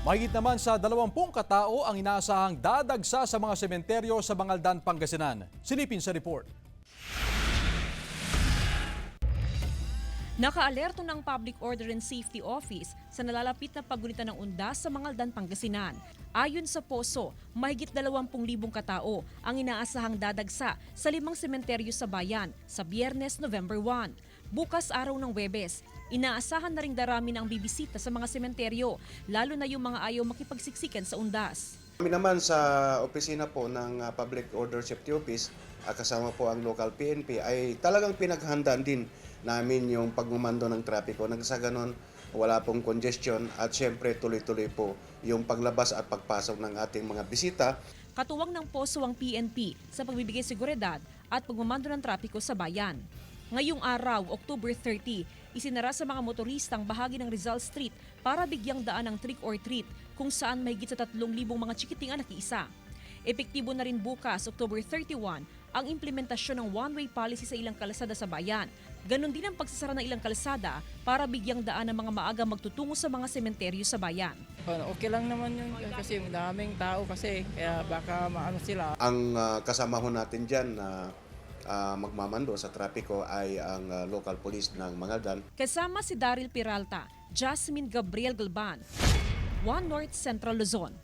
Mahigit naman sa 20 katao ang inaasahang dadagsa sa mga sementeryo sa Bangaldan, Pangasinan. Silipin sa report. Nakaalerto ng Public Order and Safety Office sa nalalapit na paggunitan ng undas sa Bangaldan, Pangasinan. Ayon sa POSO, mahigit 20,000 katao ang inaasahang dadagsa sa 5 sementeryo sa bayan sa Biyernes, November 1. Bukas araw ng Huwebes, inaasahan na ring darami ng bibisita sa mga sementeryo, lalo na yung mga ayaw makipagsiksikan sa undas. Kami naman sa opisina po ng Public Order Safety Office, kasama po ang local PNP, ay talagang pinaghandaan din namin yung pagmamando ng trapiko. Nang sa ganon, wala pong congestion at syempre tuloy-tuloy po yung paglabas at pagpasok ng ating mga bisita. Katuwang ng POSO ang PNP sa pagbibigay seguridad at pagmamando ng trapiko sa bayan. Ngayong araw, October 30, isinara sa mga motoristang bahagi ng Rizal Street para bigyang daan ng trick or treat kung saan mahigit sa 3,000 mga chikiting ang nakiisa. Epektibo na rin bukas, October 31, ang implementasyon ng one-way policy sa ilang kalsada sa bayan. Ganon din ang pagsasara ng ilang kalsada para bigyang daan ng mga maaga magtutungo sa mga sementeryo sa bayan. Okay lang naman yun kasi daming tao kasi kaya baka maano sila. Ang kasama ho natin dyan na magmamando sa trapiko ay ang local police ng Bangaldan. Kasama si Daryl Peralta, Jasmine Gabriel Galban, One North Central Luzon.